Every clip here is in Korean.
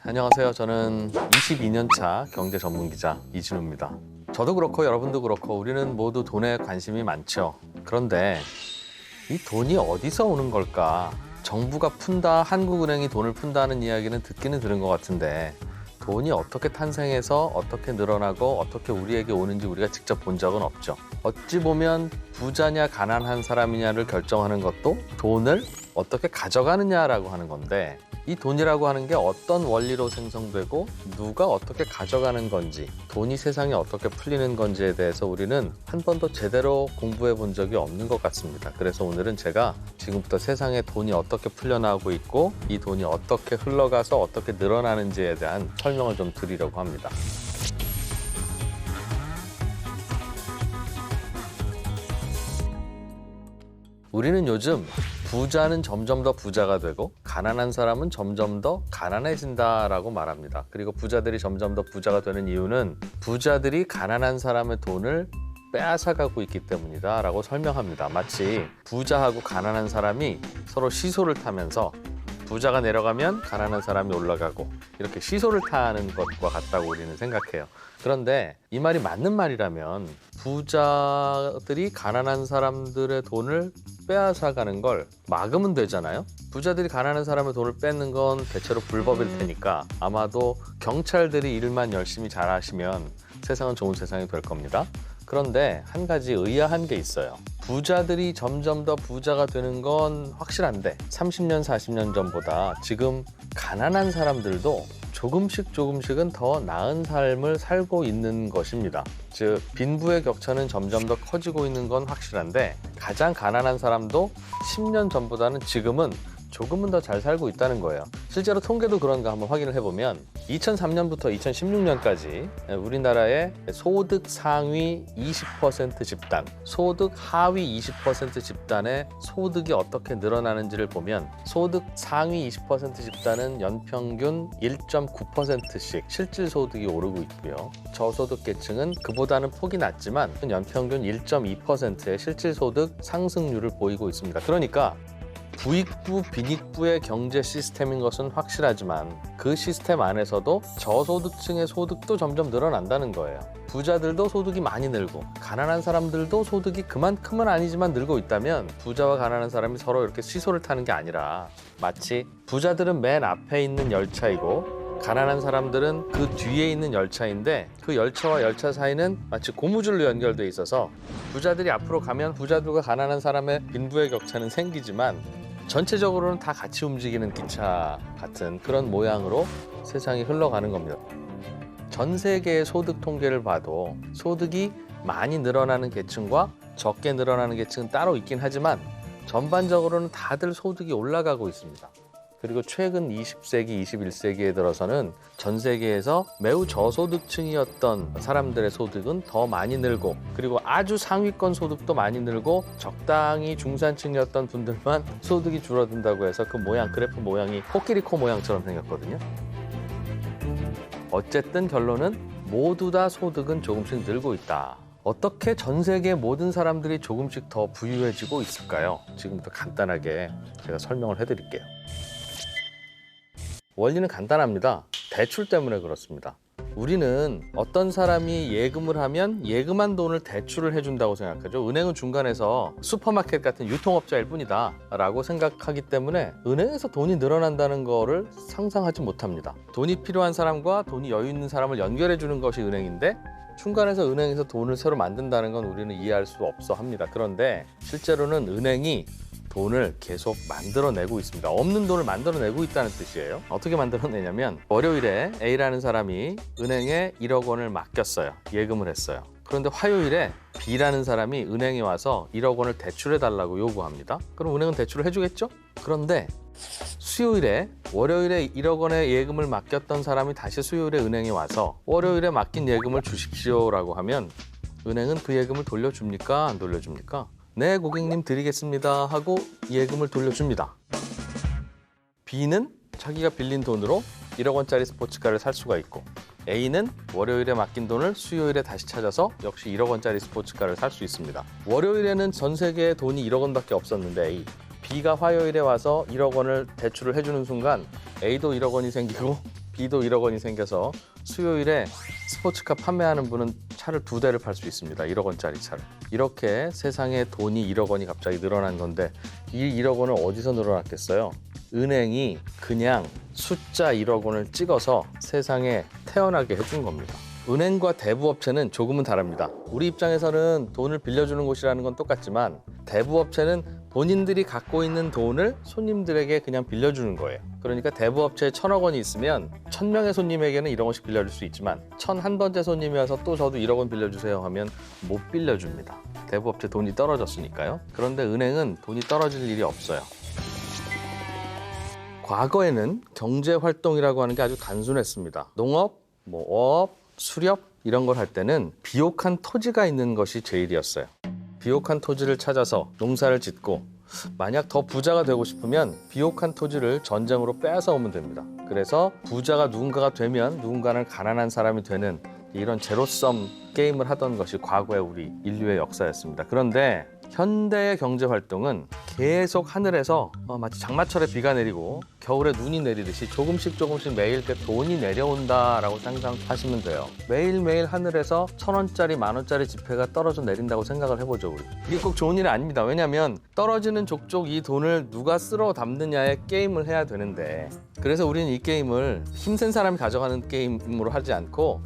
안녕하세요. 저는 22년 차 경제 전문 기자 이진우입니다. 저도 그렇고 여러분도 그렇고 우리는 모두 돈에 관심이 많죠. 그런데 이 돈이 어디서 오는 걸까? 정부가 푼다, 한국은행이 돈을 푼다는 이야기는 듣기는 들은 것 같은데 돈이 어떻게 탄생해서 어떻게 늘어나고 어떻게 우리에게 오는지 우리가 직접 본 적은 없죠. 어찌 보면 부자냐 가난한 사람이냐를 결정하는 것도 돈을 어떻게 가져가느냐라고 하는 건데 이 돈이라고 하는 게 어떤 원리로 생성되고 누가 어떻게 가져가는 건지 돈이 세상에 어떻게 풀리는 건지에 대해서 우리는 한 번도 제대로 공부해 본 적이 없는 것 같습니다. 그래서 오늘은 제가 지금부터 세상에 돈이 어떻게 풀려나오고 있고 이 돈이 어떻게 흘러가서 어떻게 늘어나는지에 대한 설명을 좀 드리려고 합니다. 우리는 요즘 부자는 점점 더 부자가 되고 가난한 사람은 점점 더 가난해진다라고 말합니다. 그리고 부자들이 점점 더 부자가 되는 이유는 부자들이 가난한 사람의 돈을 빼앗아가고 있기 때문이다 라고 설명합니다. 마치 부자하고 가난한 사람이 서로 시소를 타면서 부자가 내려가면 가난한 사람이 올라가고 이렇게 시소를 타는 것과 같다고 우리는 생각해요. 그런데 이 말이 맞는 말이라면 부자들이 가난한 사람들의 돈을 빼앗아가는 걸 막으면 되잖아요. 부자들이 가난한 사람의 돈을 뺏는 건 대체로 불법일 테니까 아마도 경찰들이 일만 열심히 잘하시면 세상은 좋은 세상이 될 겁니다. 그런데 한 가지 의아한 게 있어요. 부자들이 점점 더 부자가 되는 건 확실한데 30년, 40년 전보다 지금 가난한 사람들도 조금씩은 더 나은 삶을 살고 있는 것입니다. 즉 빈부의 격차는 점점 더 커지고 있는 건 확실한데 가장 가난한 사람도 10년 전보다는 지금은 조금은 더 잘 살고 있다는 거예요. 실제로 통계도 그런가 한번 확인을 해보면 2003년부터 2016년까지 우리나라의 소득 상위 20% 집단, 소득 하위 20% 집단의 소득이 어떻게 늘어나는지를 보면 소득 상위 20% 집단은 연평균 1.9%씩 실질 소득이 오르고 있고요. 저소득 계층은 그보다는 폭이 낮지만 연평균 1.2%의 실질 소득 상승률을 보이고 있습니다. 그러니까 부익부, 빈익부의 경제 시스템인 것은 확실하지만 그 시스템 안에서도 저소득층의 소득도 점점 늘어난다는 거예요. 부자들도 소득이 많이 늘고 가난한 사람들도 소득이 그만큼은 아니지만 늘고 있다면 부자와 가난한 사람이 서로 이렇게 시소를 타는 게 아니라 마치 부자들은 맨 앞에 있는 열차이고 가난한 사람들은 그 뒤에 있는 열차인데 그 열차와 열차 사이는 마치 고무줄로 연결돼 있어서 부자들이 앞으로 가면 부자들과 가난한 사람의 빈부의 격차는 생기지만 전체적으로는 다 같이 움직이는 기차 같은 그런 모양으로 세상이 흘러가는 겁니다. 전 세계의 소득 통계를 봐도 소득이 많이 늘어나는 계층과 적게 늘어나는 계층은 따로 있긴 하지만 전반적으로는 다들 소득이 올라가고 있습니다. 그리고 최근 20세기, 21세기에 들어서는 전 세계에서 매우 저소득층이었던 사람들의 소득은 더 많이 늘고 그리고 아주 상위권 소득도 많이 늘고 적당히 중산층이었던 분들만 소득이 줄어든다고 해서 그 모양, 그래프 모양이 코끼리 코 모양처럼 생겼거든요. 어쨌든 결론은 모두 다 소득은 조금씩 늘고 있다. 어떻게 전 세계 모든 사람들이 조금씩 더 부유해지고 있을까요? 지금부터 간단하게 제가 설명을 해드릴게요. 원리는 간단합니다. 대출 때문에 그렇습니다. 우리는 어떤 사람이 예금을 하면 예금한 돈을 대출을 해준다고 생각하죠. 은행은 중간에서 슈퍼마켓 같은 유통업자일 뿐이다 라고 생각하기 때문에 은행에서 돈이 늘어난다는 거를 상상하지 못합니다. 돈이 필요한 사람과 돈이 여유 있는 사람을 연결해 주는 것이 은행인데 중간에서 은행에서 돈을 새로 만든다는 건 우리는 이해할 수 없어 합니다. 그런데 실제로는 은행이 돈을 계속 만들어내고 있습니다. 없는 돈을 만들어내고 있다는 뜻이에요. 어떻게 만들어내냐면 월요일에 A라는 사람이 은행에 1억 원을 맡겼어요. 예금을 했어요. 그런데 화요일에 B라는 사람이 은행에 와서 1억 원을 대출해달라고 요구합니다. 그럼 은행은 대출을 해주겠죠? 그런데 수요일에 월요일에 1억 원의 예금을 맡겼던 사람이 다시 수요일에 은행에 와서 월요일에 맡긴 예금을 주십시오라고 하면 은행은 그 예금을 돌려줍니까? 안 돌려줍니까? 네, 고객님 드리겠습니다 하고 예금을 돌려줍니다. B는 자기가 빌린 돈으로 1억 원짜리 스포츠카를 살 수가 있고 A는 월요일에 맡긴 돈을 수요일에 다시 찾아서 역시 1억 원짜리 스포츠카를 살 수 있습니다. 월요일에는 전 세계에 돈이 1억 원밖에 없었는데 A, B가 화요일에 와서 1억 원을 대출을 해주는 순간 A도 1억 원이 생기고 B도 1억 원이 생겨서 수요일에 스포츠카 판매하는 분은 차를 2대를 팔 수 있습니다. 1억 원짜리 차를. 이렇게 세상에 돈이 1억 원이 갑자기 늘어난 건데 이 1억 원을 어디서 늘어났겠어요? 은행이 그냥 숫자 1억 원을 찍어서 세상에 태어나게 해준 겁니다. 은행과 대부업체는 조금은 다릅니다. 우리 입장에서는 돈을 빌려주는 곳이라는 건 똑같지만 대부업체는 본인들이 갖고 있는 돈을 손님들에게 그냥 빌려주는 거예요. 그러니까 대부업체에 1,000억 원이 있으면 1,000명의 손님에게는 1억 원씩 빌려줄 수 있지만 1,001번째 손님이 와서 또 저도 1억 원 빌려주세요 하면 못 빌려줍니다. 대부업체 돈이 떨어졌으니까요. 그런데 은행은 돈이 떨어질 일이 없어요. 과거에는 경제활동이라고 하는 게 아주 단순했습니다. 농업, 어업, 수렵 이런 걸 할 때는 비옥한 토지가 있는 것이 제일이었어요. 비옥한 토지를 찾아서 농사를 짓고 만약 더 부자가 되고 싶으면 비옥한 토지를 전쟁으로 빼앗아 오면 됩니다. 그래서 부자가 누군가가 되면 누군가는 가난한 사람이 되는 이런 제로섬 게임을 하던 것이 과거의 우리 인류의 역사였습니다. 그런데 현대의 경제활동은 계속 하늘에서 마치 장마철에 비가 내리고 겨울에 눈이 내리듯이 조금씩 매일 돈이 내려온다라고 상상하시면 돼요. 매일매일 하늘에서 1,000원짜리, 10,000원짜리 지폐가 떨어져 내린다고 생각을 해보죠, 우리. 이게 꼭 좋은 일은 아닙니다. 왜냐하면 떨어지는 족족 이 돈을 누가 쓸어 담느냐의 게임을 해야 되는데 그래서 우리는 이 게임을 힘센 사람이 가져가는 게임으로 하지 않고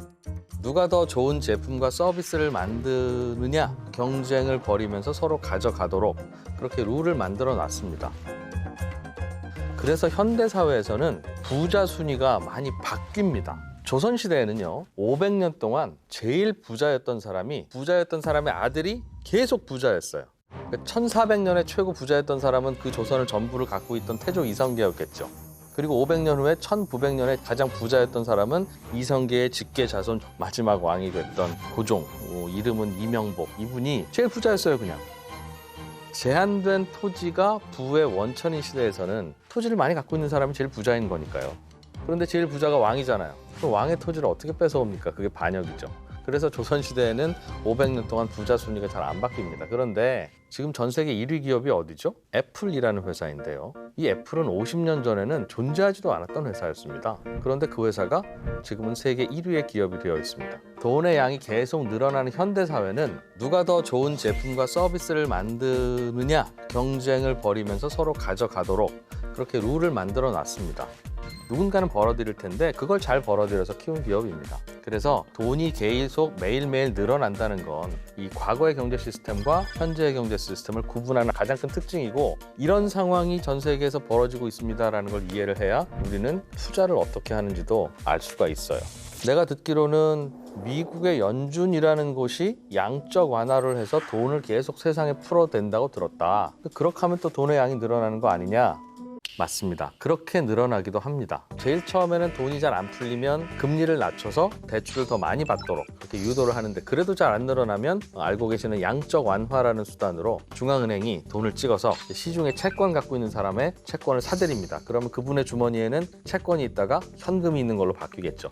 누가 더 좋은 제품과 서비스를 만드느냐 경쟁을 벌이면서 서로 가져가도록 그렇게 룰을 만들어 놨습니다. 그래서 현대 사회에서는 부자 순위가 많이 바뀝니다. 조선시대에는요 500년 동안 제일 부자였던 사람의 아들이 계속 부자였어요. 1400년에 최고 부자였던 사람은 그 조선을 전부를 갖고 있던 태조 이성계였겠죠. 그리고 500년 후에 1900년에 가장 부자였던 사람은 이성계의 직계 자손 마지막 왕이 됐던 고종, 이름은 이명복. 이분이 제일 부자였어요, 그냥. 제한된 토지가 부의 원천인 시대에서는 토지를 많이 갖고 있는 사람이 제일 부자인 거니까요. 그런데 제일 부자가 왕이잖아요. 그럼 왕의 토지를 어떻게 뺏어옵니까? 그게 반역이죠. 그래서 조선시대에는 500년 동안 부자 순위가 잘 안 바뀝니다. 그런데 지금 전 세계 1위 기업이 어디죠? 애플이라는 회사인데요. 이 애플은 50년 전에는 존재하지도 않았던 회사였습니다. 그런데 그 회사가 지금은 세계 1위의 기업이 되어 있습니다. 돈의 양이 계속 늘어나는 현대사회는 누가 더 좋은 제품과 서비스를 만드느냐 경쟁을 벌이면서 서로 가져가도록 그렇게 룰을 만들어 놨습니다. 누군가는 벌어들일 텐데 그걸 잘 벌어들여서 키운 기업입니다. 그래서 돈이 계속 매일매일 늘어난다는 건 이 과거의 경제 시스템과 현재의 경제 시스템을 구분하는 가장 큰 특징이고 이런 상황이 전 세계에서 벌어지고 있습니다라는 걸 이해를 해야 우리는 투자를 어떻게 하는지도 알 수가 있어요. 내가 듣기로는 미국의 연준이라는 곳이 양적 완화를 해서 돈을 계속 세상에 풀어댄다고 들었다. 그렇게 하면 또 돈의 양이 늘어나는 거 아니냐? 맞습니다. 그렇게 늘어나기도 합니다. 제일 처음에는 돈이 잘 안 풀리면 금리를 낮춰서 대출을 더 많이 받도록 그렇게 유도를 하는데 그래도 잘 안 늘어나면 알고 계시는 양적 완화라는 수단으로 중앙은행이 돈을 찍어서 시중에 채권 갖고 있는 사람의 채권을 사들입니다. 그러면 그분의 주머니에는 채권이 있다가 현금이 있는 걸로 바뀌겠죠.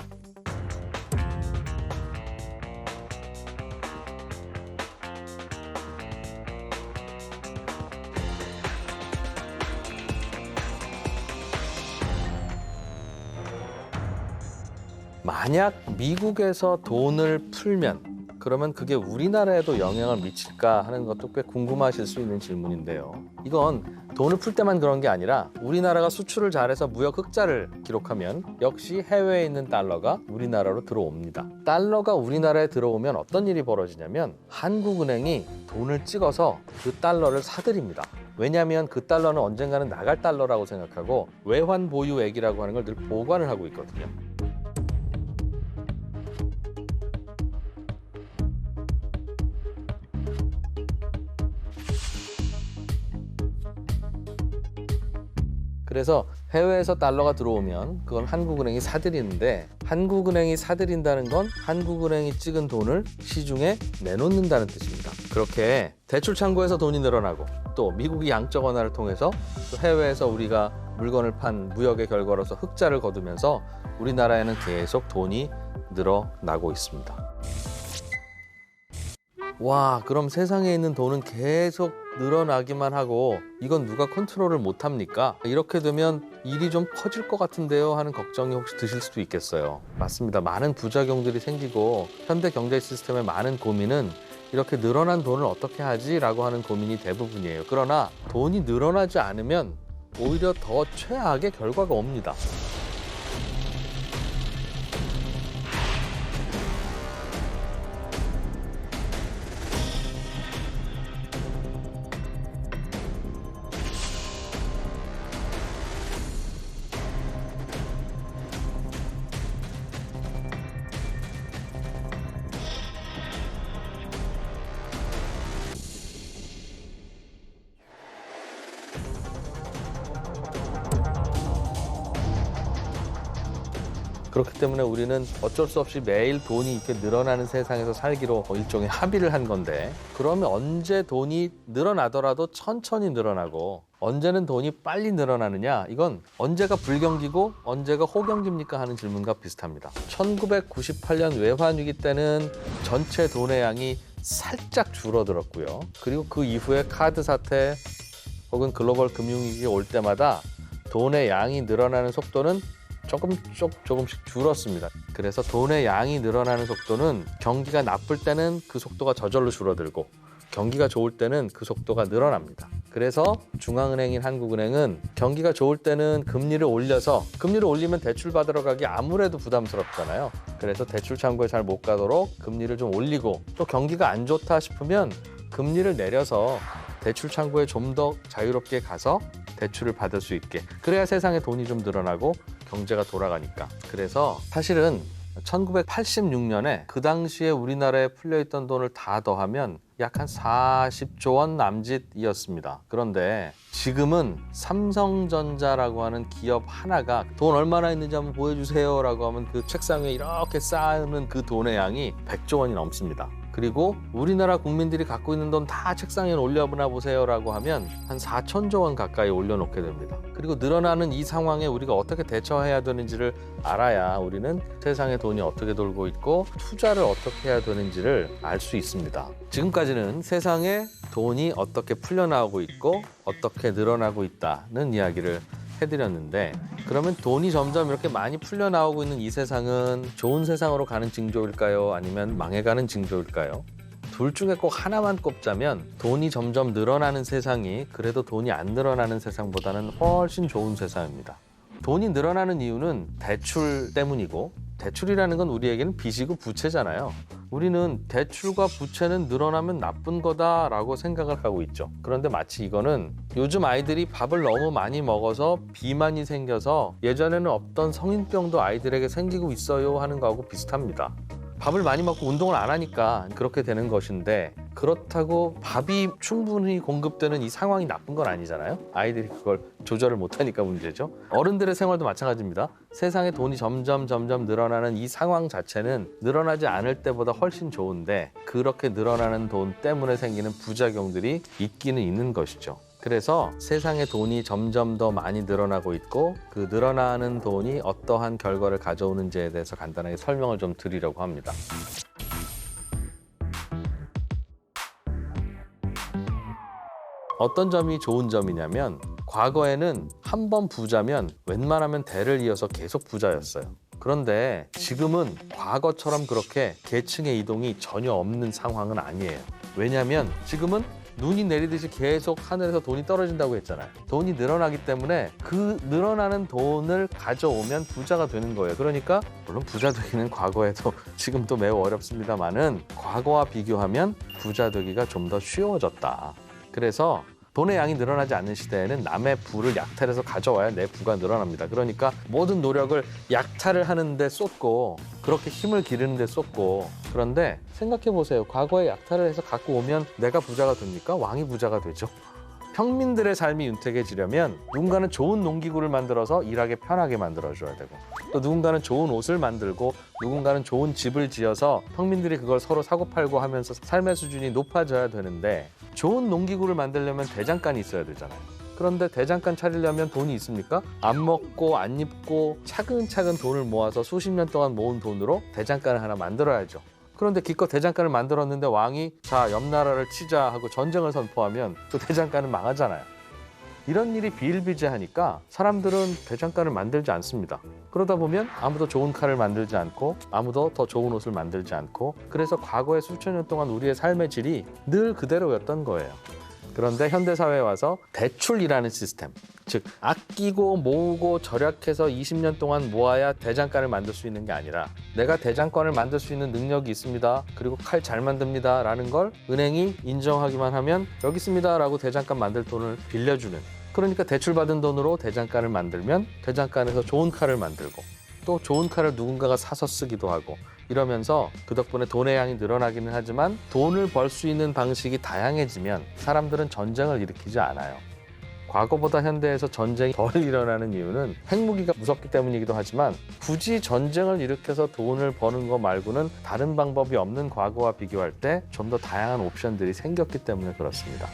만약 미국에서 돈을 풀면 그러면 그게 우리나라에도 영향을 미칠까 하는 것도 꽤 궁금하실 수 있는 질문인데요. 이건 돈을 풀 때만 그런 게 아니라 우리나라가 수출을 잘해서 무역 흑자를 기록하면 역시 해외에 있는 달러가 우리나라로 들어옵니다. 달러가 우리나라에 들어오면 어떤 일이 벌어지냐면 한국은행이 돈을 찍어서 그 달러를 사들입니다. 왜냐하면 그 달러는 언젠가는 나갈 달러라고 생각하고 외환 보유액이라고 하는 걸 늘 보관을 하고 있거든요. 그래서 해외에서 달러가 들어오면 그걸 한국은행이 사들이는데 한국은행이 사들인다는 건 한국은행이 찍은 돈을 시중에 내놓는다는 뜻입니다. 그렇게 대출 창구에서 돈이 늘어나고 또 미국이 양적 완화를 통해서 또 해외에서 우리가 물건을 판 무역의 결과로서 흑자를 거두면서 우리나라에는 계속 돈이 늘어나고 있습니다. 와, 그럼 세상에 있는 돈은 계속 늘어나기만 하고 이건 누가 컨트롤을 못 합니까? 이렇게 되면 일이 좀 커질 것 같은데요 하는 걱정이 혹시 드실 수도 있겠어요. 맞습니다. 많은 부작용들이 생기고 현대 경제 시스템의 많은 고민은 이렇게 늘어난 돈을 어떻게 하지? 라고 하는 고민이 대부분이에요. 그러나 돈이 늘어나지 않으면 오히려 더 최악의 결과가 옵니다. 그렇기 때문에 우리는 어쩔 수 없이 매일 돈이 이렇게 늘어나는 세상에서 살기로 일종의 합의를 한 건데, 그러면 언제 돈이 늘어나더라도 천천히 늘어나고 언제는 돈이 빨리 늘어나느냐, 이건 언제가 불경기고 언제가 호경기입니까 하는 질문과 비슷합니다. 1998년 외환위기 때는 전체 돈의 양이 살짝 줄어들었고요. 그리고 그 이후에 카드 사태 혹은 글로벌 금융위기가 올 때마다 돈의 양이 늘어나는 속도는 조금씩 줄었습니다. 그래서 돈의 양이 늘어나는 속도는 경기가 나쁠 때는 그 속도가 저절로 줄어들고 경기가 좋을 때는 그 속도가 늘어납니다. 그래서 중앙은행인 한국은행은 경기가 좋을 때는 금리를 올려서, 금리를 올리면 대출 받으러 가기 아무래도 부담스럽잖아요. 그래서 대출 창구에 잘 못 가도록 금리를 좀 올리고, 또 경기가 안 좋다 싶으면 금리를 내려서 대출 창구에 좀 더 자유롭게 가서 대출을 받을 수 있게, 그래야 세상에 돈이 좀 늘어나고 경제가 돌아가니까. 그래서 사실은 1986년에 그 당시에 우리나라에 풀려있던 돈을 다 더하면 약 한 40조 원 남짓이었습니다. 그런데 지금은 삼성전자라고 하는 기업 하나가 돈 얼마나 있는지 한번 보여주세요 라고 하면 그 책상 위에 이렇게 쌓는 그 돈의 양이 100조 원이 넘습니다. 그리고 우리나라 국민들이 갖고 있는 돈 다 책상에 올려보나 보세요라고 하면 한 4천조 원 가까이 올려놓게 됩니다. 그리고 늘어나는 이 상황에 우리가 어떻게 대처해야 되는지를 알아야 우리는 세상에 돈이 어떻게 돌고 있고 투자를 어떻게 해야 되는지를 알 수 있습니다. 지금까지는 세상에 돈이 어떻게 풀려나오고 있고 어떻게 늘어나고 있다는 이야기를 해드렸는데, 그러면 돈이 점점 이렇게 많이 풀려나오고 있는 이 세상은 좋은 세상으로 가는 징조일까요? 아니면 망해가는 징조일까요? 둘 중에 꼭 하나만 꼽자면 돈이 점점 늘어나는 세상이 그래도 돈이 안 늘어나는 세상보다는 훨씬 좋은 세상입니다. 돈이 늘어나는 이유는 대출 때문이고, 대출이라는 건 우리에게는 빚이고 부채잖아요. 우리는 대출과 부채는 늘어나면 나쁜 거다라고 생각을 하고 있죠. 그런데 마치 이거는 요즘 아이들이 밥을 너무 많이 먹어서 비만이 생겨서 예전에는 없던 성인병도 아이들에게 생기고 있어요 하는 거하고 비슷합니다. 밥을 많이 먹고 운동을 안 하니까 그렇게 되는 것인데, 그렇다고 밥이 충분히 공급되는 이 상황이 나쁜 건 아니잖아요. 아이들이 그걸 조절을 못하니까 문제죠. 어른들의 생활도 마찬가지입니다. 세상에 돈이 점점 늘어나는 이 상황 자체는 늘어나지 않을 때보다 훨씬 좋은데, 그렇게 늘어나는 돈 때문에 생기는 부작용들이 있기는 있는 것이죠. 그래서 세상에 돈이 점점 더 많이 늘어나고 있고, 그 늘어나는 돈이 어떠한 결과를 가져오는지에 대해서 간단하게 설명을 좀 드리려고 합니다. 어떤 점이 좋은 점이냐면, 과거에는 한 번 부자면 웬만하면 대를 이어서 계속 부자였어요. 그런데 지금은 과거처럼 그렇게 계층의 이동이 전혀 없는 상황은 아니에요. 왜냐하면 지금은 눈이 내리듯이 계속 하늘에서 돈이 떨어진다고 했잖아요. 돈이 늘어나기 때문에 그 늘어나는 돈을 가져오면 부자가 되는 거예요. 그러니까 물론 부자 되기는 과거에도 지금도 매우 어렵습니다만은 과거와 비교하면 부자 되기가 좀 더 쉬워졌다. 그래서 돈의 양이 늘어나지 않는 시대에는 남의 부를 약탈해서 가져와야 내 부가 늘어납니다. 그러니까 모든 노력을 약탈을 하는 데 쏟고, 그렇게 힘을 기르는 데 쏟고, 그런데 생각해 보세요. 과거에 약탈을 해서 갖고 오면 내가 부자가 됩니까? 왕이 부자가 되죠. 평민들의 삶이 윤택해지려면 누군가는 좋은 농기구를 만들어서 일하기 편하게 만들어줘야 되고, 또 누군가는 좋은 옷을 만들고, 누군가는 좋은 집을 지어서 평민들이 그걸 서로 사고팔고 하면서 삶의 수준이 높아져야 되는데, 좋은 농기구를 만들려면 대장간이 있어야 되잖아요. 그런데 대장간 차리려면 돈이 있습니까? 안 먹고 안 입고 차근차근 돈을 모아서 수십 년 동안 모은 돈으로 대장간을 하나 만들어야죠. 그런데 기껏 대장간을 만들었는데 왕이 자, 옆 나라를 치자 하고 전쟁을 선포하면 그 대장간은 망하잖아요. 이런 일이 비일비재하니까 사람들은 대장간을 만들지 않습니다. 그러다 보면 아무도 좋은 칼을 만들지 않고 아무도 더 좋은 옷을 만들지 않고, 그래서 과거의 수천 년 동안 우리의 삶의 질이 늘 그대로였던 거예요. 그런데 현대사회에 와서 대출이라는 시스템, 즉 아끼고 모으고 절약해서 20년 동안 모아야 대장간을 만들 수 있는 게 아니라 내가 대장간을 만들 수 있는 능력이 있습니다, 그리고 칼 잘 만듭니다 라는 걸 은행이 인정하기만 하면 여기 있습니다 라고 대장간 만들 돈을 빌려주는, 그러니까 대출받은 돈으로 대장간을 만들면 대장간에서 좋은 칼을 만들고 또 좋은 칼을 누군가가 사서 쓰기도 하고, 이러면서 그 덕분에 돈의 양이 늘어나기는 하지만 돈을 벌 수 있는 방식이 다양해지면 사람들은 전쟁을 일으키지 않아요. 과거보다 현대에서 전쟁이 덜 일어나는 이유는 핵무기가 무섭기 때문이기도 하지만 굳이 전쟁을 일으켜서 돈을 버는 거 말고는 다른 방법이 없는 과거와 비교할 때 좀 더 다양한 옵션들이 생겼기 때문에 그렇습니다.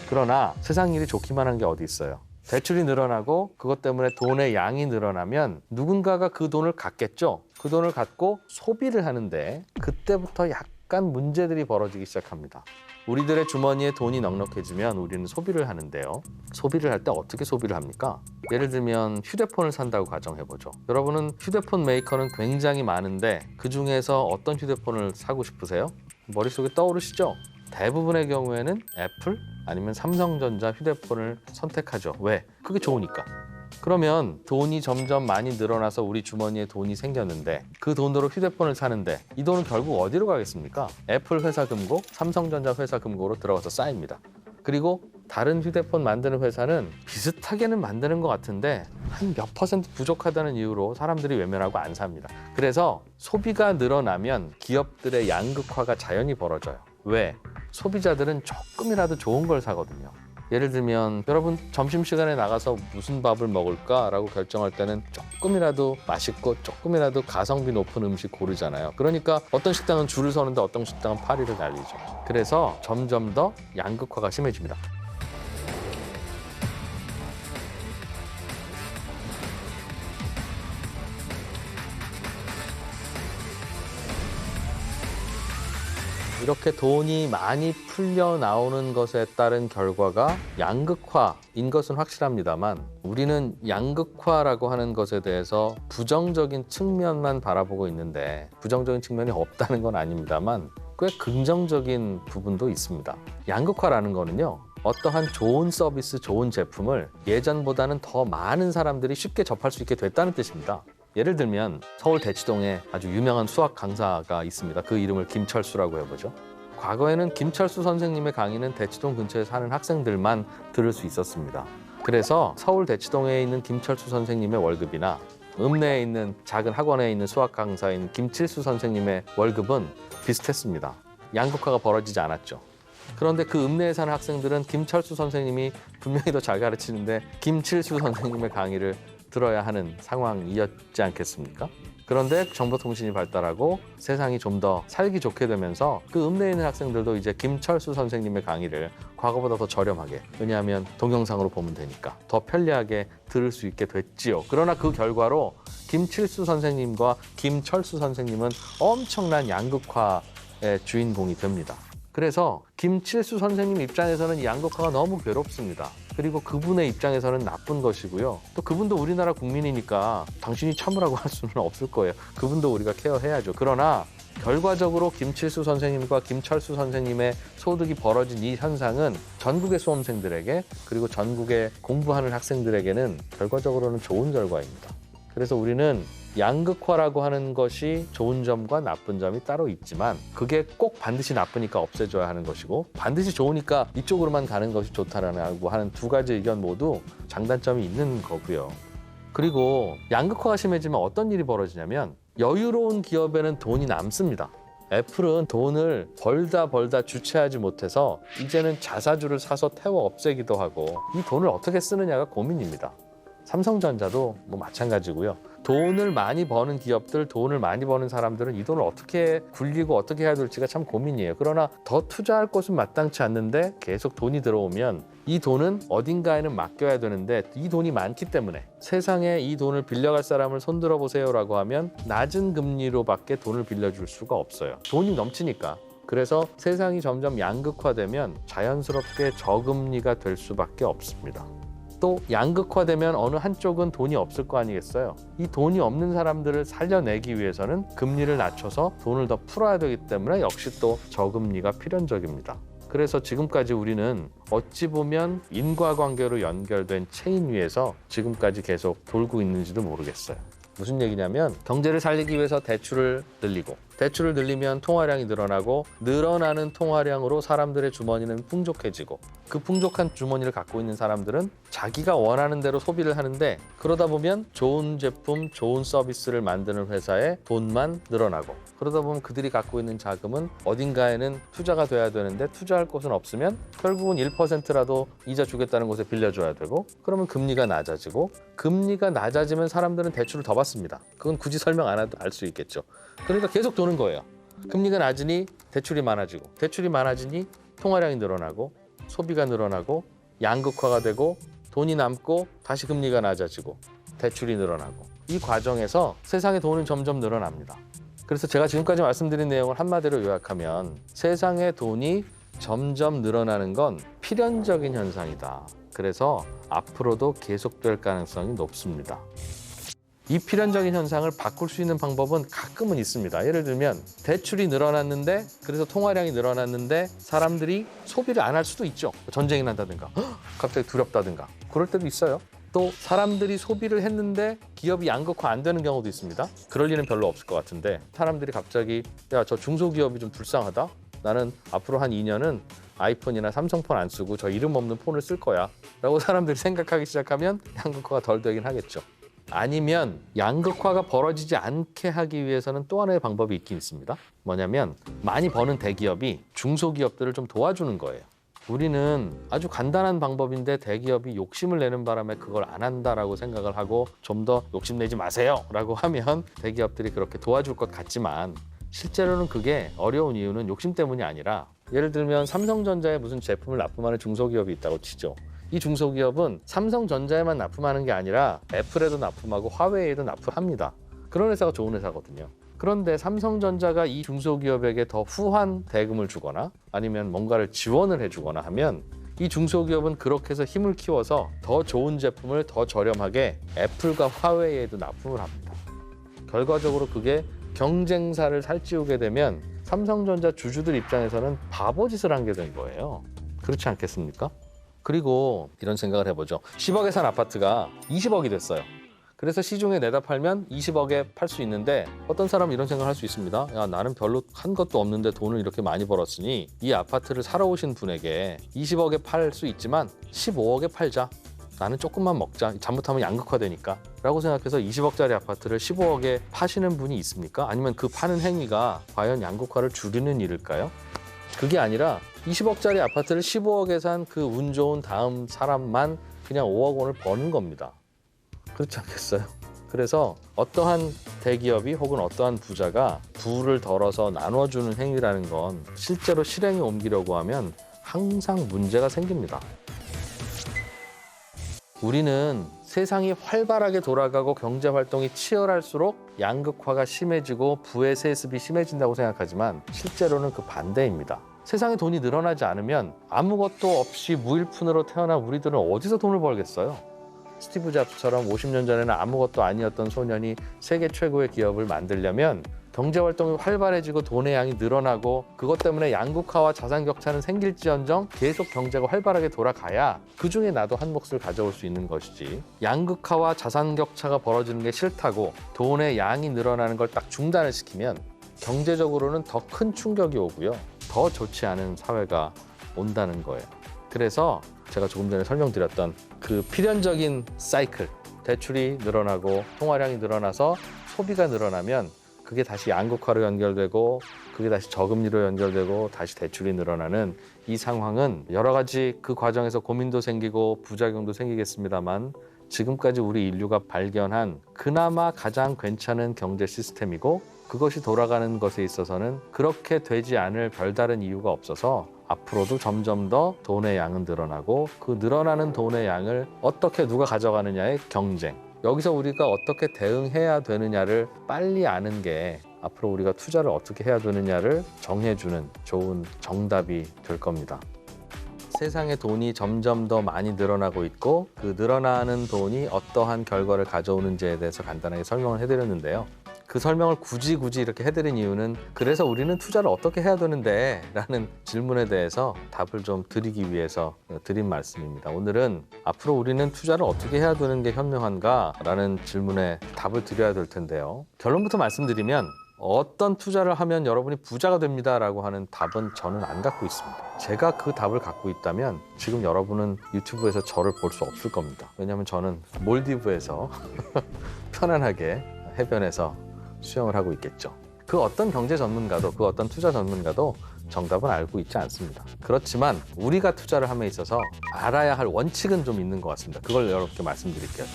그러나 세상 일이 좋기만 한 게 어디 있어요. 대출이 늘어나고 그것 때문에 돈의 양이 늘어나면 누군가가 그 돈을 갖겠죠. 그 돈을 갖고 소비를 하는데 그때부터 약간 문제들이 벌어지기 시작합니다. 우리들의 주머니에 돈이 넉넉해지면 우리는 소비를 하는데요. 소비를 할 때 어떻게 소비를 합니까? 예를 들면 휴대폰을 산다고 가정해보죠. 여러분은 휴대폰 메이커는 굉장히 많은데 그중에서 어떤 휴대폰을 사고 싶으세요? 머릿속에 떠오르시죠? 대부분의 경우에는 애플 아니면 삼성전자 휴대폰을 선택하죠. 왜? 그게 좋으니까. 그러면 돈이 점점 많이 늘어나서 우리 주머니에 돈이 생겼는데 그 돈으로 휴대폰을 사는데 이 돈은 결국 어디로 가겠습니까? 애플 회사 금고, 삼성전자 회사 금고로 들어가서 쌓입니다. 그리고 다른 휴대폰 만드는 회사는 비슷하게는 만드는 것 같은데 한 몇 퍼센트 부족하다는 이유로 사람들이 외면하고 안 삽니다. 그래서 소비가 늘어나면 기업들의 양극화가 자연히 벌어져요. 왜? 소비자들은 조금이라도 좋은 걸 사거든요. 예를 들면 여러분 점심시간에 나가서 무슨 밥을 먹을까라고 결정할 때는 조금이라도 맛있고 조금이라도 가성비 높은 음식 고르잖아요. 그러니까 어떤 식당은 줄을 서는데 어떤 식당은 파리를 날리죠. 그래서 점점 더 양극화가 심해집니다. 이렇게 돈이 많이 풀려 나오는 것에 따른 결과가 양극화인 것은 확실합니다만 우리는 양극화라고 하는 것에 대해서 부정적인 측면만 바라보고 있는데 부정적인 측면이 없다는 건 아닙니다만 꽤 긍정적인 부분도 있습니다. 양극화라는 거는요. 어떠한 좋은 서비스, 좋은 제품을 예전보다는 더 많은 사람들이 쉽게 접할 수 있게 됐다는 뜻입니다. 예를 들면 서울 대치동에 아주 유명한 수학 강사가 있습니다. 그 이름을 김철수라고 해보죠. 과거에는 김철수 선생님의 강의는 대치동 근처에 사는 학생들만 들을 수 있었습니다. 그래서 서울 대치동에 있는 김철수 선생님의 월급이나 읍내에 있는 작은 학원에 있는 수학 강사인 김칠수 선생님의 월급은 비슷했습니다. 양극화가 벌어지지 않았죠. 그런데 그 읍내에 사는 학생들은 김철수 선생님이 분명히 더 잘 가르치는데 김칠수 선생님의 강의를 들어야 하는 상황이었지 않겠습니까? 그런데 정보통신이 발달하고 세상이 좀 더 살기 좋게 되면서 그 읍내에 있는 학생들도 이제 김철수 선생님의 강의를 과거보다 더 저렴하게, 왜냐하면 동영상으로 보면 되니까 더 편리하게 들을 수 있게 됐지요. 그러나 그 결과로 김칠수 선생님과 김철수 선생님은 엄청난 양극화의 주인공이 됩니다. 그래서 김칠수 선생님 입장에서는 이 양극화가 너무 괴롭습니다. 그리고 그분의 입장에서는 나쁜 것이고요. 또 그분도 우리나라 국민이니까 당신이 참으라고 할 수는 없을 거예요. 그분도 우리가 케어해야죠. 그러나 결과적으로 김칠수 선생님과 김철수 선생님의 소득이 벌어진 이 현상은 전국의 수험생들에게 그리고 전국의 공부하는 학생들에게는 결과적으로는 좋은 결과입니다. 그래서 우리는 양극화라고 하는 것이 좋은 점과 나쁜 점이 따로 있지만 그게 꼭 반드시 나쁘니까 없애줘야 하는 것이고 반드시 좋으니까 이쪽으로만 가는 것이 좋다라고 하는 두 가지 의견 모두 장단점이 있는 거고요. 그리고 양극화가 심해지면 어떤 일이 벌어지냐면 여유로운 기업에는 돈이 남습니다. 애플은 돈을 벌다 주체하지 못해서 이제는 자사주를 사서 태워 없애기도 하고 이 돈을 어떻게 쓰느냐가 고민입니다. 삼성전자도 뭐 마찬가지고요. 돈을 많이 버는 기업들, 돈을 많이 버는 사람들은 이 돈을 어떻게 굴리고 어떻게 해야 될지가 참 고민이에요. 그러나 더 투자할 곳은 마땅치 않는데 계속 돈이 들어오면 이 돈은 어딘가에는 맡겨야 되는데 이 돈이 많기 때문에 세상에 이 돈을 빌려갈 사람을 손들어 보세요라고 하면 낮은 금리로밖에 돈을 빌려줄 수가 없어요. 돈이 넘치니까. 그래서 세상이 점점 양극화되면 자연스럽게 저금리가 될 수밖에 없습니다. 또 양극화되면 어느 한쪽은 돈이 없을 거 아니겠어요. 이 돈이 없는 사람들을 살려내기 위해서는 금리를 낮춰서 돈을 더 풀어야 되기 때문에 역시 또 저금리가 필연적입니다. 그래서 지금까지 우리는 어찌 보면 인과관계로 연결된 체인 위에서 지금까지 계속 돌고 있는지도 모르겠어요. 무슨 얘기냐면 경제를 살리기 위해서 대출을 늘리고 대출을 늘리면 통화량이 늘어나고 늘어나는 통화량으로 사람들의 주머니는 풍족해지고 그 풍족한 주머니를 갖고 있는 사람들은 자기가 원하는 대로 소비를 하는데 그러다 보면 좋은 제품, 좋은 서비스를 만드는 회사에 돈만 늘어나고 그러다 보면 그들이 갖고 있는 자금은 어딘가에는 투자가 돼야 되는데 투자할 곳은 없으면 결국은 1%라도 이자 주겠다는 곳에 빌려줘야 되고 그러면 금리가 낮아지고 금리가 낮아지면 사람들은 대출을 더 받습니다. 그건 굳이 설명 안 해도 알 수 있겠죠. 그러니까 계속 도는 거예요. 금리가 낮으니 대출이 많아지고 대출이 많아지니 통화량이 늘어나고 소비가 늘어나고 양극화가 되고 돈이 남고 다시 금리가 낮아지고 대출이 늘어나고 이 과정에서 세상의 돈은 점점 늘어납니다. 그래서 제가 지금까지 말씀드린 내용을 한마디로 요약하면 세상의 돈이 점점 늘어나는 건 필연적인 현상이다. 그래서 앞으로도 계속될 가능성이 높습니다. 이 필연적인 현상을 바꿀 수 있는 방법은 가끔은 있습니다. 예를 들면 대출이 늘어났는데 그래서 통화량이 늘어났는데 사람들이 소비를 안 할 수도 있죠. 전쟁이 난다든가 갑자기 두렵다든가 그럴 때도 있어요. 또 사람들이 소비를 했는데 기업이 양극화 안 되는 경우도 있습니다. 그럴 일은 별로 없을 것 같은데 사람들이 갑자기 야, 저 중소기업이 좀 불쌍하다. 나는 앞으로 한 2년은 아이폰이나 삼성폰 안 쓰고 저 이름 없는 폰을 쓸 거야 라고 사람들이 생각하기 시작하면 양극화가 덜 되긴 하겠죠. 아니면 양극화가 벌어지지 않게 하기 위해서는 또 하나의 방법이 있긴 있습니다. 뭐냐면 많이 버는 대기업이 중소기업들을 좀 도와주는 거예요. 우리는 아주 간단한 방법인데 대기업이 욕심을 내는 바람에 그걸 안 한다라고 생각을 하고 좀 더 욕심내지 마세요 라고 하면 대기업들이 그렇게 도와줄 것 같지만 실제로는 그게 어려운 이유는 욕심 때문이 아니라 예를 들면 삼성전자에 무슨 제품을 납품하는 중소기업이 있다고 치죠. 이 중소기업은 삼성전자에만 납품하는 게 아니라 애플에도 납품하고 화웨이에도 납품합니다. 그런 회사가 좋은 회사거든요. 그런데 삼성전자가 이 중소기업에게 더 후한 대금을 주거나 아니면 뭔가를 지원을 해주거나 하면 이 중소기업은 그렇게 해서 힘을 키워서 더 좋은 제품을 더 저렴하게 애플과 화웨이에도 납품을 합니다. 결과적으로 그게 경쟁사를 살찌우게 되면 삼성전자 주주들 입장에서는 바보짓을 한 게 된 거예요. 그렇지 않겠습니까? 그리고 이런 생각을 해보죠. 10억에 산 아파트가 20억이 됐어요. 그래서 시중에 내다 팔면 20억에 팔 수 있는데 어떤 사람은 이런 생각을 할 수 있습니다. 야, 나는 별로 한 것도 없는데 돈을 이렇게 많이 벌었으니 이 아파트를 사러 오신 분에게 20억에 팔 수 있지만 15억에 팔자. 나는 조금만 먹자. 잘못하면 양극화되니까. 라고 생각해서 20억짜리 아파트를 15억에 파시는 분이 있습니까? 아니면 그 파는 행위가 과연 양극화를 줄이는 일일까요? 그게 아니라 20억짜리 아파트를 15억에 산 그 운 좋은 다음 사람만 그냥 5억 원을 버는 겁니다. 그렇지 않겠어요? 그래서 어떠한 대기업이 혹은 어떠한 부자가 부를 덜어서 나눠주는 행위라는 건 실제로 실행에 옮기려고 하면 항상 문제가 생깁니다. 우리는 세상이 활발하게 돌아가고 경제활동이 치열할수록 양극화가 심해지고 부의 세습이 심해진다고 생각하지만 실제로는 그 반대입니다. 세상에 돈이 늘어나지 않으면 아무것도 없이 무일푼으로 태어난 우리들은 어디서 돈을 벌겠어요? 스티브 잡스처럼 50년 전에는 아무것도 아니었던 소년이 세계 최고의 기업을 만들려면 경제활동이 활발해지고 돈의 양이 늘어나고 그것 때문에 양극화와 자산 격차는 생길지언정 계속 경제가 활발하게 돌아가야 그중에 나도 한 몫을 가져올 수 있는 것이지 양극화와 자산 격차가 벌어지는 게 싫다고 돈의 양이 늘어나는 걸 딱 중단을 시키면 경제적으로는 더 큰 충격이 오고요. 더 좋지 않은 사회가 온다는 거예요. 그래서 제가 조금 전에 설명드렸던 그 필연적인 사이클, 대출이 늘어나고 통화량이 늘어나서 소비가 늘어나면 그게 다시 양극화로 연결되고 그게 다시 저금리로 연결되고 다시 대출이 늘어나는 이 상황은 여러 가지 그 과정에서 고민도 생기고 부작용도 생기겠습니다만 지금까지 우리 인류가 발견한 그나마 가장 괜찮은 경제 시스템이고 그것이 돌아가는 것에 있어서는 그렇게 되지 않을 별다른 이유가 없어서 앞으로도 점점 더 돈의 양은 늘어나고 그 늘어나는 돈의 양을 어떻게 누가 가져가느냐의 경쟁. 여기서 우리가 어떻게 대응해야 되느냐를 빨리 아는 게 앞으로 우리가 투자를 어떻게 해야 되느냐를 정해주는 좋은 정답이 될 겁니다. 세상에 돈이 점점 더 많이 늘어나고 있고 그 늘어나는 돈이 어떠한 결과를 가져오는지에 대해서 간단하게 설명을 해드렸는데요. 그 설명을 굳이 이렇게 해드린 이유는 그래서 우리는 투자를 어떻게 해야 되는데 라는 질문에 대해서 답을 좀 드리기 위해서 드린 말씀입니다. 오늘은 앞으로 우리는 투자를 어떻게 해야 되는 게 현명한가 라는 질문에 답을 드려야 될 텐데요. 결론부터 말씀드리면 어떤 투자를 하면 여러분이 부자가 됩니다 라고 하는 답은 저는 안 갖고 있습니다. 제가 그 답을 갖고 있다면 지금 여러분은 유튜브에서 저를 볼 수 없을 겁니다. 왜냐하면 저는 몰디브에서 편안하게 해변에서 수영을 하고 있겠죠. 그 어떤 경제 전문가도 그 어떤 투자 전문가도 정답은 알고 있지 않습니다. 그렇지만 우리가 투자를 함에 있어서 알아야 할 원칙은 좀 있는 것 같습니다. 그걸 여러분께 말씀드릴게요.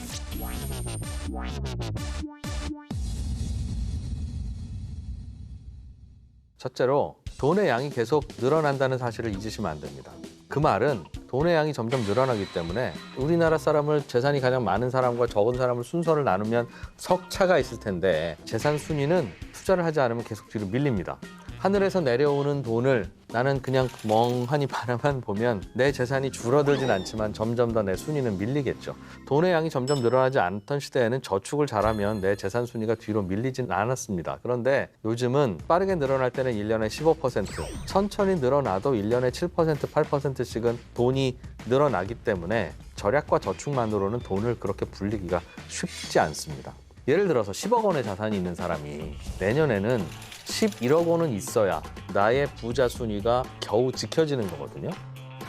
첫째로 돈의 양이 계속 늘어난다는 사실을 잊으시면 안 됩니다. 그 말은 돈의 양이 점점 늘어나기 때문에 우리나라 사람을 재산이 가장 많은 사람과 적은 사람을 순서를 나누면 석차가 있을 텐데 재산 순위는 투자를 하지 않으면 계속 뒤로 밀립니다. 하늘에서 내려오는 돈을 나는 그냥 멍하니 바라만 보면 내 재산이 줄어들진 않지만 점점 더 내 순위는 밀리겠죠. 돈의 양이 점점 늘어나지 않던 시대에는 저축을 잘하면 내 재산 순위가 뒤로 밀리진 않았습니다. 그런데 요즘은 빠르게 늘어날 때는 1년에 15%, 천천히 늘어나도 1년에 7%, 8%씩은 돈이 늘어나기 때문에 절약과 저축만으로는 돈을 그렇게 불리기가 쉽지 않습니다. 예를 들어서 10억 원의 자산이 있는 사람이 내년에는 11억 원은 있어야 나의 부자 순위가 겨우 지켜지는 거거든요.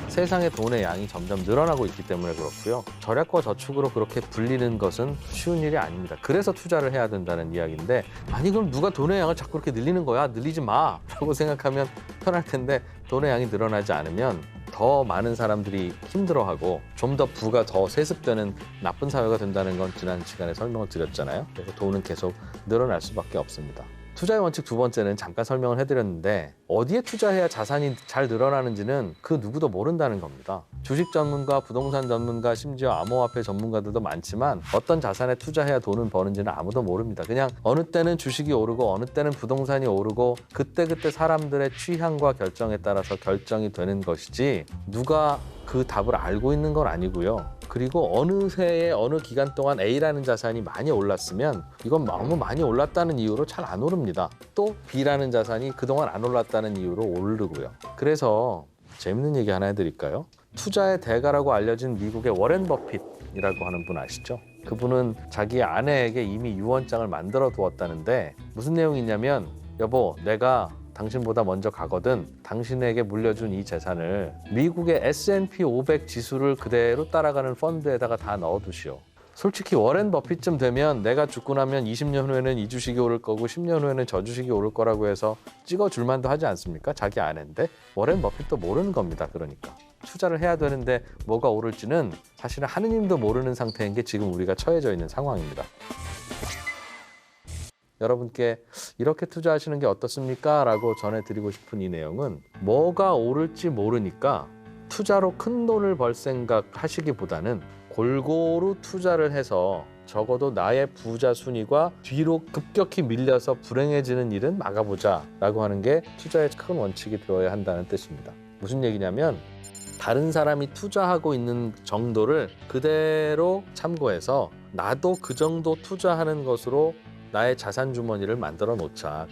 세상의 돈의 양이 점점 늘어나고 있기 때문에 그렇고요. 절약과 저축으로 그렇게 불리는 것은 쉬운 일이 아닙니다. 그래서 투자를 해야 된다는 이야기인데 아니 그럼 누가 돈의 양을 자꾸 그렇게 늘리는 거야? 늘리지 마! 라고 생각하면 편할 텐데 돈의 양이 늘어나지 않으면 더 많은 사람들이 힘들어하고 좀 더 부가 더 세습되는 나쁜 사회가 된다는 건 지난 시간에 설명을 드렸잖아요. 그래서 돈은 계속 늘어날 수밖에 없습니다. 투자의 원칙 두 번째는 잠깐 설명을 해드렸는데 어디에 투자해야 자산이 잘 늘어나는지는 그 누구도 모른다는 겁니다. 주식 전문가, 부동산 전문가, 심지어 암호화폐 전문가들도 많지만 어떤 자산에 투자해야 돈을 버는지는 아무도 모릅니다. 그냥 어느 때는 주식이 오르고 어느 때는 부동산이 오르고 그때그때 사람들의 취향과 결정에 따라서 결정이 되는 것이지 누가 그 답을 알고 있는 건 아니고요. 그리고 어느 해에 어느 기간 동안 A라는 자산이 많이 올랐으면 이건 너무 많이 올랐다는 이유로 잘 안 오릅니다. 또 B라는 자산이 그동안 안 올랐다는 이유로 오르고요. 그래서 재밌는 얘기 하나 해드릴까요? 투자의 대가라고 알려진 미국의 워렌 버핏이라고 하는 분 아시죠? 그분은 자기 아내에게 이미 유언장을 만들어 두었다는데 무슨 내용이 있냐면 여보 내가 당신보다 먼저 가거든 당신에게 물려준 이 재산을 미국의 S&P 500 지수를 그대로 따라가는 펀드에다가 다 넣어두시오. 솔직히 워렌 버핏쯤 되면 내가 죽고 나면 20년 후에는 이 주식이 오를 거고 10년 후에는 저 주식이 오를 거라고 해서 찍어줄 만도 하지 않습니까? 자기 아내인데 워렌 버핏도 모르는 겁니다. 그러니까 투자를 해야 되는데 뭐가 오를지는 사실은 하느님도 모르는 상태인 게 지금 우리가 처해져 있는 상황입니다. 여러분께 이렇게 투자하시는 게 어떻습니까? 라고 전해드리고 싶은 이 내용은 뭐가 오를지 모르니까 투자로 큰 돈을 벌 생각 하시기보다는 골고루 투자를 해서 적어도 나의 부자 순위가 뒤로 급격히 밀려서 불행해지는 일은 막아보자 라고 하는 게 투자의 큰 원칙이 되어야 한다는 뜻입니다. 무슨 얘기냐면 다른 사람이 투자하고 있는 정도를 그대로 참고해서 나도 그 정도 투자하는 것으로 나의 자산 주머니를 만들어 놓자.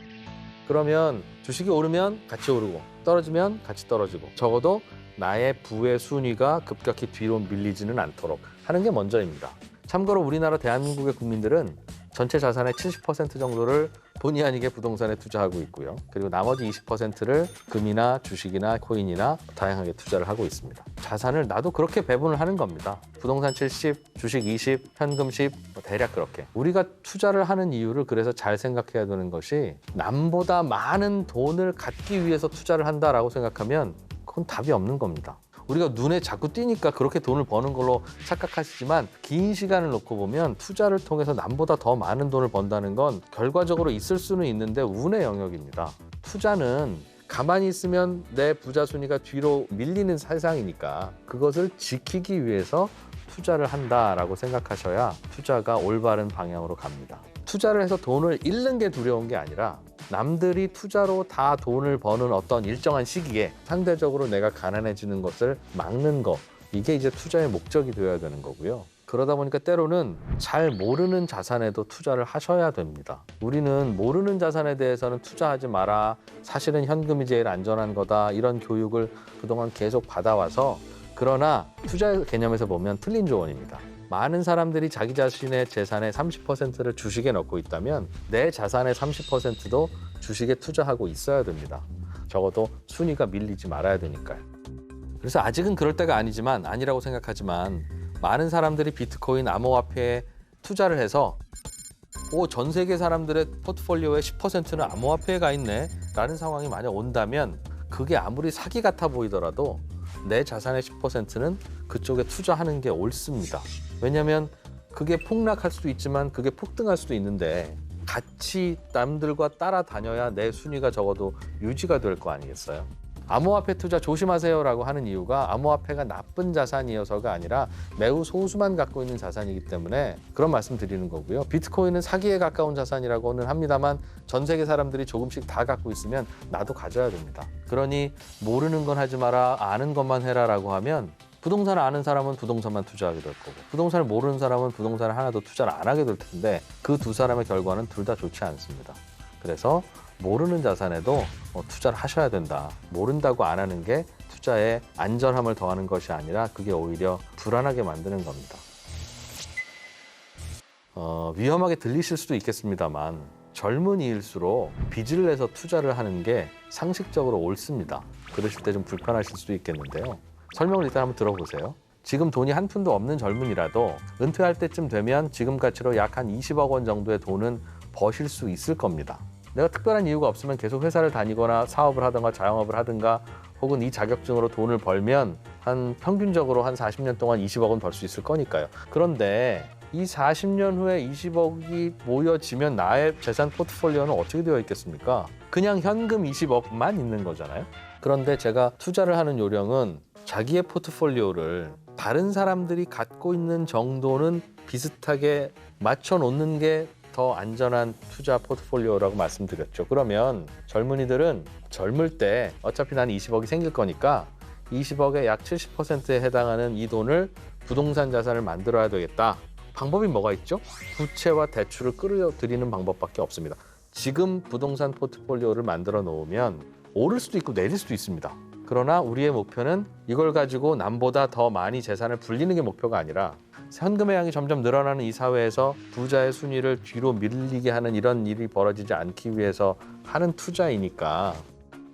그러면 주식이 오르면 같이 오르고 떨어지면 같이 떨어지고 적어도 나의 부의 순위가 급격히 뒤로 밀리지는 않도록 하는 게 먼저입니다. 참고로 우리나라 대한민국의 국민들은 전체 자산의 70% 정도를 본의 아니게 부동산에 투자하고 있고요. 그리고 나머지 20%를 금이나 주식이나 코인이나 다양하게 투자를 하고 있습니다. 자산을 나도 그렇게 배분을 하는 겁니다. 부동산 70, 주식 20, 현금 10, 대략 그렇게. 우리가 투자를 하는 이유를 그래서 잘 생각해야 되는 것이 남보다 많은 돈을 갖기 위해서 투자를 한다라고 생각하면 그건 답이 없는 겁니다. 우리가 눈에 자꾸 띄니까 그렇게 돈을 버는 걸로 착각하시지만 긴 시간을 놓고 보면 투자를 통해서 남보다 더 많은 돈을 번다는 건 결과적으로 있을 수는 있는데 운의 영역입니다. 투자는 가만히 있으면 내 부자 순위가 뒤로 밀리는 세상이니까 그것을 지키기 위해서 투자를 한다라고 생각하셔야 투자가 올바른 방향으로 갑니다. 투자를 해서 돈을 잃는 게 두려운 게 아니라 남들이 투자로 다 돈을 버는 어떤 일정한 시기에 상대적으로 내가 가난해지는 것을 막는 거, 이게 이제 투자의 목적이 되어야 되는 거고요. 그러다 보니까 때로는 잘 모르는 자산에도 투자를 하셔야 됩니다. 우리는 모르는 자산에 대해서는 투자하지 마라, 사실은 현금이 제일 안전한 거다, 이런 교육을 그동안 계속 받아와서, 그러나 투자 개념에서 보면 틀린 조언입니다. 많은 사람들이 자기 자신의 재산의 30%를 주식에 넣고 있다면 내 자산의 30%도 주식에 투자하고 있어야 됩니다. 적어도 순위가 밀리지 말아야 되니까요. 그래서 아직은 그럴 때가 아니지만, 아니라고 생각하지만 많은 사람들이 비트코인, 암호화폐에 투자를 해서 전 세계 사람들의 포트폴리오의 10%는 암호화폐에 가 있네 라는 상황이 만약 온다면 그게 아무리 사기 같아 보이더라도 내 자산의 10%는 그쪽에 투자하는 게 옳습니다. 왜냐하면 그게 폭락할 수도 있지만 그게 폭등할 수도 있는데 같이 남들과 따라다녀야 내 순위가 적어도 유지가 될 거 아니겠어요? 암호화폐 투자 조심하세요라고 하는 이유가 암호화폐가 나쁜 자산이어서가 아니라 매우 소수만 갖고 있는 자산이기 때문에 그런 말씀 드리는 거고요. 비트코인은 사기에 가까운 자산이라고는 합니다만 전 세계 사람들이 조금씩 다 갖고 있으면 나도 가져야 됩니다. 그러니 모르는 건 하지 마라, 아는 것만 해라라고 하면 부동산을 아는 사람은 부동산만 투자하게 될 거고 부동산을 모르는 사람은 부동산을 하나도 투자를 안 하게 될 텐데 그 두 사람의 결과는 둘 다 좋지 않습니다. 그래서 모르는 자산에도 투자를 하셔야 된다. 모른다고 안 하는 게 투자에 안전함을 더하는 것이 아니라 그게 오히려 불안하게 만드는 겁니다. 위험하게 들리실 수도 있겠습니다만 젊은이일수록 빚을 내서 투자를 하는 게 상식적으로 옳습니다. 그러실 때 좀 불편하실 수도 있겠는데요. 설명을 일단 한번 들어보세요. 지금 돈이 한 푼도 없는 젊은이라도 은퇴할 때쯤 되면 지금 가치로 약 한 20억 원 정도의 돈은 버실 수 있을 겁니다. 내가 특별한 이유가 없으면 계속 회사를 다니거나 사업을 하든가 자영업을 하든가 혹은 이 자격증으로 돈을 벌면 한 평균적으로 한 40년 동안 20억은 벌 수 있을 거니까요. 그런데 이 40년 후에 20억이 모여지면 나의 재산 포트폴리오는 어떻게 되어 있겠습니까? 그냥 현금 20억만 있는 거잖아요. 그런데 제가 투자를 하는 요령은 자기의 포트폴리오를 다른 사람들이 갖고 있는 정도는 비슷하게 맞춰 놓는 게 더 안전한 투자 포트폴리오라고 말씀드렸죠. 그러면 젊은이들은 젊을 때 어차피 나는 20억이 생길 거니까 20억의 약 70%에 해당하는 이 돈을 부동산 자산을 만들어야 되겠다. 방법이 뭐가 있죠? 부채와 대출을 끌어들이는 방법밖에 없습니다. 지금 부동산 포트폴리오를 만들어 놓으면 오를 수도 있고 내릴 수도 있습니다. 그러나 우리의 목표는 이걸 가지고 남보다 더 많이 재산을 불리는 게 목표가 아니라 현금의 양이 점점 늘어나는 이 사회에서 부자의 순위를 뒤로 밀리게 하는 이런 일이 벌어지지 않기 위해서 하는 투자이니까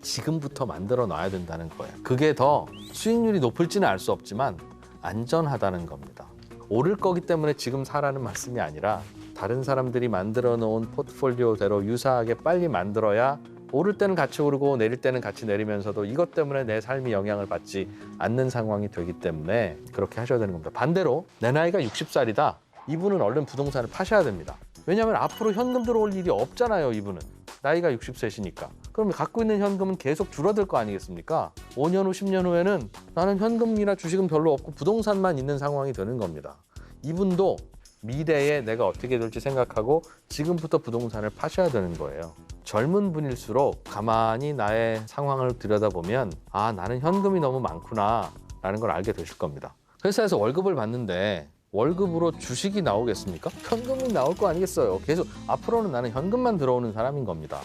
지금부터 만들어 놔야 된다는 거예요. 그게 더 수익률이 높을지는 알 수 없지만 안전하다는 겁니다. 오를 거기 때문에 지금 사라는 말씀이 아니라 다른 사람들이 만들어 놓은 포트폴리오대로 유사하게 빨리 만들어야 오를 때는 같이 오르고 내릴 때는 같이 내리면서도 이것 때문에 내 삶이 영향을 받지 않는 상황이 되기 때문에 그렇게 하셔야 되는 겁니다. 반대로 내 나이가 60살이다. 이분은 얼른 부동산을 파셔야 됩니다. 왜냐하면 앞으로 현금 들어올 일이 없잖아요. 이분은. 나이가 60세시니까. 그럼 갖고 있는 현금은 계속 줄어들 거 아니겠습니까? 5년 후, 10년 후에는 나는 현금이나 주식은 별로 없고 부동산만 있는 상황이 되는 겁니다. 이분도 미래에 내가 어떻게 될지 생각하고 지금부터 부동산을 파셔야 되는 거예요. 젊은 분일수록 가만히 나의 상황을 들여다보면 나는 현금이 너무 많구나 라는 걸 알게 되실 겁니다. 회사에서 월급을 받는데 월급으로 주식이 나오겠습니까? 현금이 나올 거 아니겠어요. 계속 앞으로는 나는 현금만 들어오는 사람인 겁니다.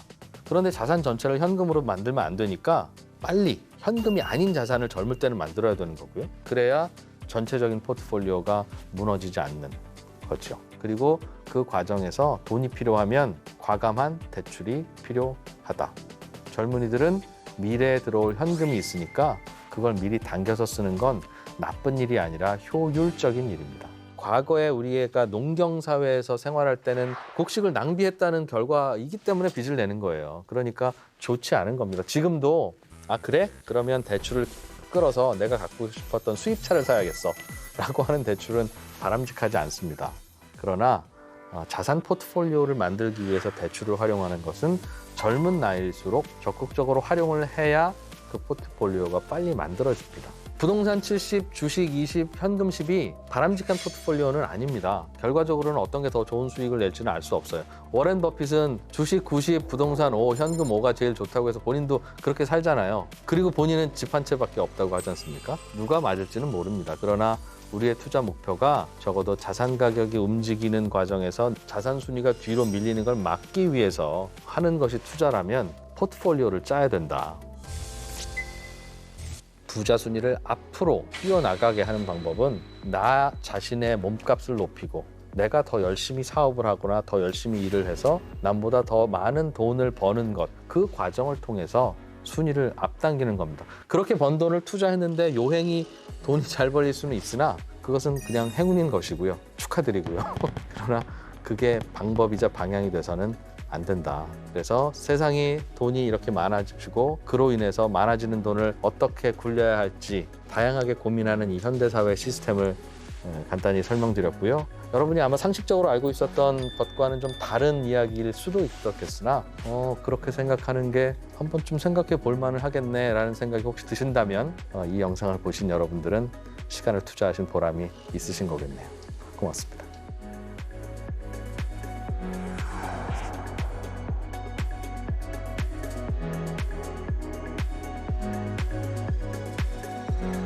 그런데 자산 전체를 현금으로 만들면 안 되니까 빨리 현금이 아닌 자산을 젊을 때는 만들어야 되는 거고요. 그래야 전체적인 포트폴리오가 무너지지 않는 거죠. 그리고 그 과정에서 돈이 필요하면 과감한 대출이 필요하다. 젊은이들은 미래에 들어올 현금이 있으니까 그걸 미리 당겨서 쓰는 건 나쁜 일이 아니라 효율적인 일입니다. 과거에 우리가 농경사회에서 생활할 때는 곡식을 낭비했다는 결과이기 때문에 빚을 내는 거예요. 그러니까 좋지 않은 겁니다. 지금도 그래? 그러면 대출을 끌어서 내가 갖고 싶었던 수입차를 사야겠어 라고 하는 대출은 바람직하지 않습니다. 그러나 자산 포트폴리오를 만들기 위해서 대출을 활용하는 것은 젊은 나이일수록 적극적으로 활용을 해야 그 포트폴리오가 빨리 만들어집니다. 부동산 70, 주식 20, 현금 10이 바람직한 포트폴리오는 아닙니다. 결과적으로는 어떤 게 더 좋은 수익을 낼지는 알 수 없어요. 워렌 버핏은 주식 90, 부동산 5, 현금 5가 제일 좋다고 해서 본인도 그렇게 살잖아요. 그리고 본인은 집 한 채밖에 없다고 하지 않습니까? 누가 맞을지는 모릅니다. 그러나 우리의 투자 목표가 적어도 자산 가격이 움직이는 과정에서 자산 순위가 뒤로 밀리는 걸 막기 위해서 하는 것이 투자라면 포트폴리오를 짜야 된다. 부자 순위를 앞으로 뛰어나가게 하는 방법은 나 자신의 몸값을 높이고 내가 더 열심히 사업을 하거나 더 열심히 일을 해서 남보다 더 많은 돈을 버는 것, 그 과정을 통해서 순위를 앞당기는 겁니다. 그렇게 번 돈을 투자했는데 요행이 돈이 잘 벌릴 수는 있으나 그것은 그냥 행운인 것이고요. 축하드리고요. 그러나 그게 방법이자 방향이 돼서는 안 된다. 그래서 세상이 돈이 이렇게 많아지고 그로 인해서 많아지는 돈을 어떻게 굴려야 할지 다양하게 고민하는 이 현대사회 시스템을 간단히 설명드렸고요. 여러분이 아마 상식적으로 알고 있었던 것과는 좀 다른 이야기일 수도 있었겠으나 그렇게 생각하는 게 한 번쯤 생각해 볼 만을 하겠네라는 생각이 혹시 드신다면 이 영상을 보신 여러분들은 시간을 투자하신 보람이 있으신 거겠네요. 고맙습니다.